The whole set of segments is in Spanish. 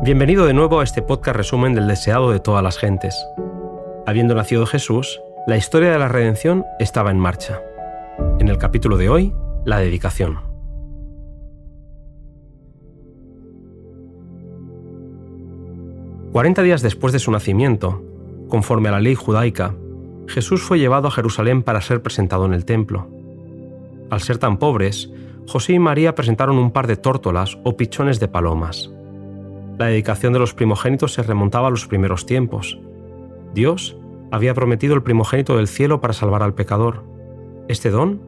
Bienvenido de nuevo a este podcast resumen del deseado de todas las gentes. Habiendo nacido Jesús, la historia de la redención estaba en marcha. En el capítulo de hoy, la dedicación. «40 días después de su nacimiento, conforme a la ley judaica, Jesús fue llevado a Jerusalén para ser presentado en el templo. Al ser tan pobres, José y María presentaron un par de tórtolas o pichones de palomas. La dedicación de los primogénitos se remontaba a los primeros tiempos. Dios había prometido el primogénito del cielo para salvar al pecador. Este don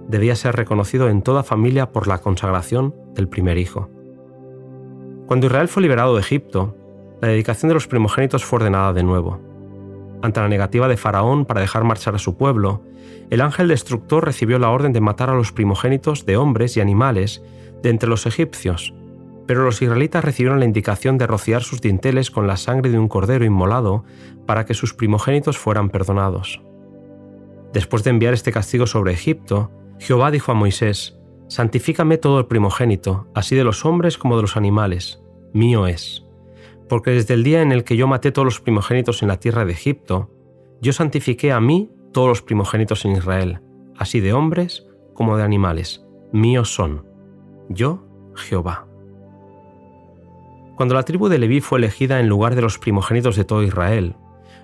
debía ser reconocido en toda familia por la consagración del primer hijo. Cuando Israel fue liberado de Egipto, la dedicación de los primogénitos fue ordenada de nuevo. Ante la negativa de Faraón para dejar marchar a su pueblo, el ángel destructor recibió la orden de matar a los primogénitos de hombres y animales de entre los egipcios, pero los israelitas recibieron la indicación de rociar sus dinteles con la sangre de un cordero inmolado para que sus primogénitos fueran perdonados. Después de enviar este castigo sobre Egipto, Jehová dijo a Moisés: «Santifícame todo el primogénito, así de los hombres como de los animales, mío es. Porque desde el día en el que yo maté todos los primogénitos en la tierra de Egipto, yo santifiqué a mí todos los primogénitos en Israel, así de hombres como de animales, míos son. Yo, Jehová». Cuando la tribu de Leví fue elegida en lugar de los primogénitos de todo Israel,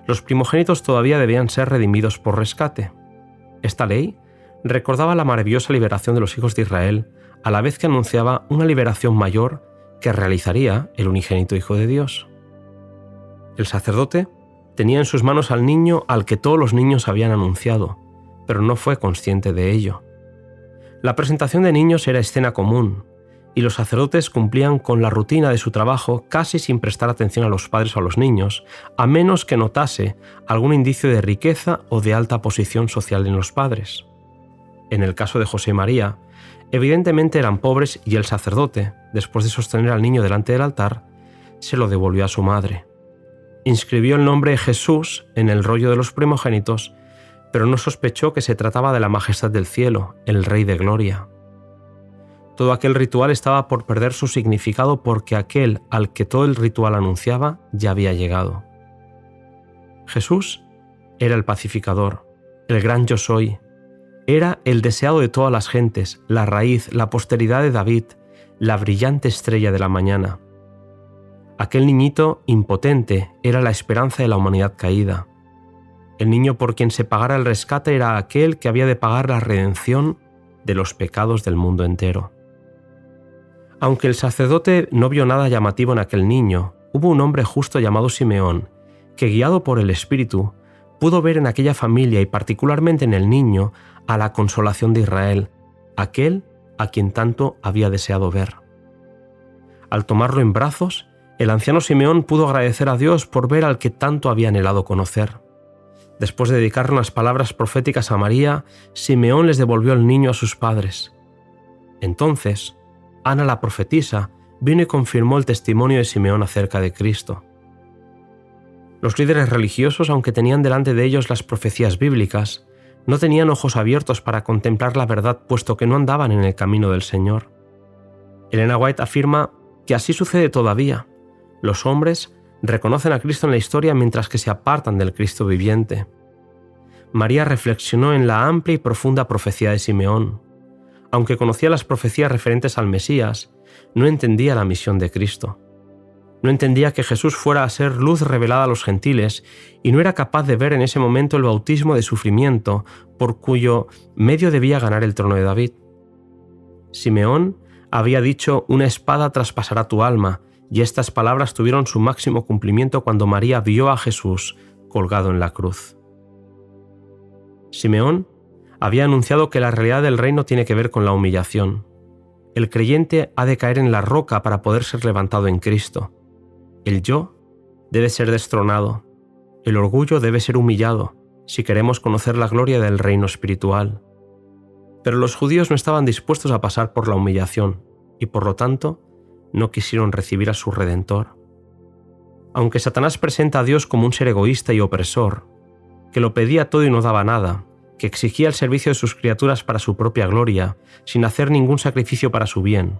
los primogénitos todavía debían ser redimidos por rescate. Esta ley recordaba la maravillosa liberación de los hijos de Israel, a la vez que anunciaba una liberación mayor que realizaría el unigénito Hijo de Dios. El sacerdote tenía en sus manos al niño al que todos los niños habían anunciado, pero no fue consciente de ello. La presentación de niños era escena común, y los sacerdotes cumplían con la rutina de su trabajo casi sin prestar atención a los padres o a los niños, a menos que notase algún indicio de riqueza o de alta posición social en los padres. En el caso de José y María, evidentemente eran pobres y el sacerdote, después de sostener al niño delante del altar, se lo devolvió a su madre. Inscribió el nombre de Jesús en el rollo de los primogénitos, pero no sospechó que se trataba de la majestad del cielo, el Rey de Gloria. Todo aquel ritual estaba por perder su significado porque aquel al que todo el ritual anunciaba ya había llegado. Jesús era el pacificador, el gran yo soy. Era el deseado de todas las gentes, la raíz, la posteridad de David, la brillante estrella de la mañana. Aquel niñito impotente era la esperanza de la humanidad caída. El niño por quien se pagara el rescate era aquel que había de pagar la redención de los pecados del mundo entero. Aunque el sacerdote no vio nada llamativo en aquel niño, hubo un hombre justo llamado Simeón, que guiado por el Espíritu, pudo ver en aquella familia y particularmente en el niño a la consolación de Israel, aquel a quien tanto había deseado ver. Al tomarlo en brazos, el anciano Simeón pudo agradecer a Dios por ver al que tanto había anhelado conocer. Después de dedicarle unas palabras proféticas a María, Simeón les devolvió el niño a sus padres. Entonces, Ana la profetisa vino y confirmó el testimonio de Simeón acerca de Cristo. Los líderes religiosos, aunque tenían delante de ellos las profecías bíblicas, no tenían ojos abiertos para contemplar la verdad, puesto que no andaban en el camino del Señor. Elena White afirma que así sucede todavía. Los hombres reconocen a Cristo en la historia mientras que se apartan del Cristo viviente. María reflexionó en la amplia y profunda profecía de Simeón. Aunque conocía las profecías referentes al Mesías, no entendía la misión de Cristo. No entendía que Jesús fuera a ser luz revelada a los gentiles y no era capaz de ver en ese momento el bautismo de sufrimiento por cuyo medio debía ganar el trono de David. Simeón había dicho: «Una espada traspasará tu alma», y estas palabras tuvieron su máximo cumplimiento cuando María vio a Jesús colgado en la cruz. Simeón había anunciado que la realidad del reino tiene que ver con la humillación. El creyente ha de caer en la roca para poder ser levantado en Cristo. El yo debe ser destronado. El orgullo debe ser humillado si queremos conocer la gloria del reino espiritual. Pero los judíos no estaban dispuestos a pasar por la humillación y por lo tanto no quisieron recibir a su Redentor. Aunque Satanás presenta a Dios como un ser egoísta y opresor, que lo pedía todo y no daba nada, que exigía el servicio de sus criaturas para su propia gloria, sin hacer ningún sacrificio para su bien,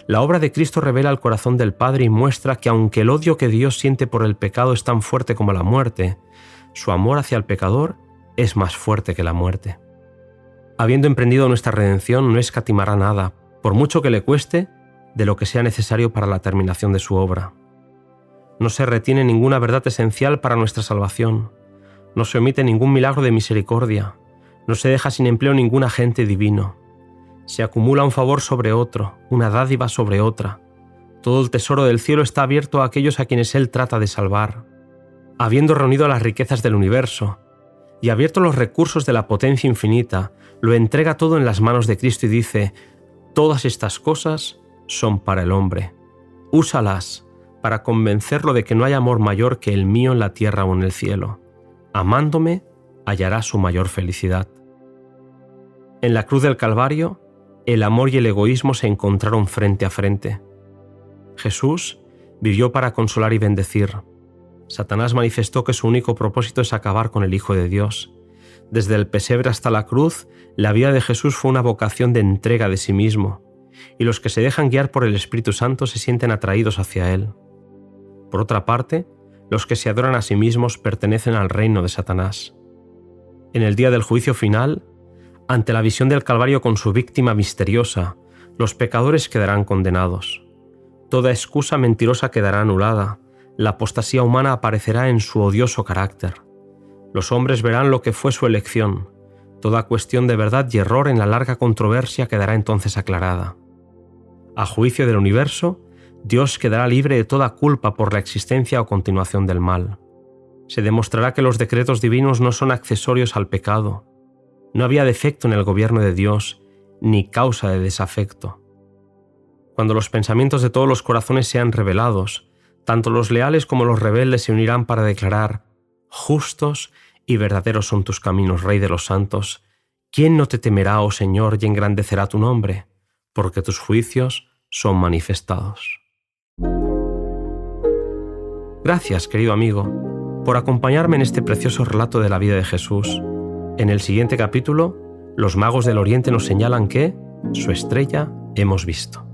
La obra de Cristo revela el corazón del Padre y muestra que aunque el odio que Dios siente por el pecado es tan fuerte como la muerte, su amor hacia el pecador es más fuerte que la muerte. Habiendo emprendido nuestra redención, no escatimará nada, por mucho que le cueste, de lo que sea necesario para la terminación de su obra. No se retiene ninguna verdad esencial para nuestra salvación. No se omite ningún milagro de misericordia. No se deja sin empleo ningún agente divino. Se acumula un favor sobre otro, una dádiva sobre otra. Todo el tesoro del cielo está abierto a aquellos a quienes Él trata de salvar. Habiendo reunido las riquezas del universo y abierto los recursos de la potencia infinita, lo entrega todo en las manos de Cristo y dice: todas estas cosas son para el hombre. Úsalas para convencerlo de que no hay amor mayor que el mío en la tierra o en el cielo. Amándome, hallará su mayor felicidad. En la cruz del Calvario, el amor y el egoísmo se encontraron frente a frente. Jesús vivió para consolar y bendecir. Satanás manifestó que su único propósito es acabar con el Hijo de Dios. Desde el pesebre hasta la cruz, la vida de Jesús fue una vocación de entrega de sí mismo, y los que se dejan guiar por el Espíritu Santo se sienten atraídos hacia Él. Por otra parte, los que se adoran a sí mismos pertenecen al reino de Satanás. En el día del juicio final, ante la visión del Calvario con su víctima misteriosa, los pecadores quedarán condenados. Toda excusa mentirosa quedará anulada, la apostasía humana aparecerá en su odioso carácter. Los hombres verán lo que fue su elección. Toda cuestión de verdad y error en la larga controversia quedará entonces aclarada. A juicio del universo, Dios quedará libre de toda culpa por la existencia o continuación del mal. Se demostrará que los decretos divinos no son accesorios al pecado. No había defecto en el gobierno de Dios, ni causa de desafecto. Cuando los pensamientos de todos los corazones sean revelados, tanto los leales como los rebeldes se unirán para declarar: justos y verdaderos son tus caminos, Rey de los santos. ¿Quién no te temerá, oh Señor, y engrandecerá tu nombre? Porque tus juicios son manifestados. Gracias, querido amigo, por acompañarme en este precioso relato de la vida de Jesús. En el siguiente capítulo, los magos del Oriente nos señalan que su estrella hemos visto.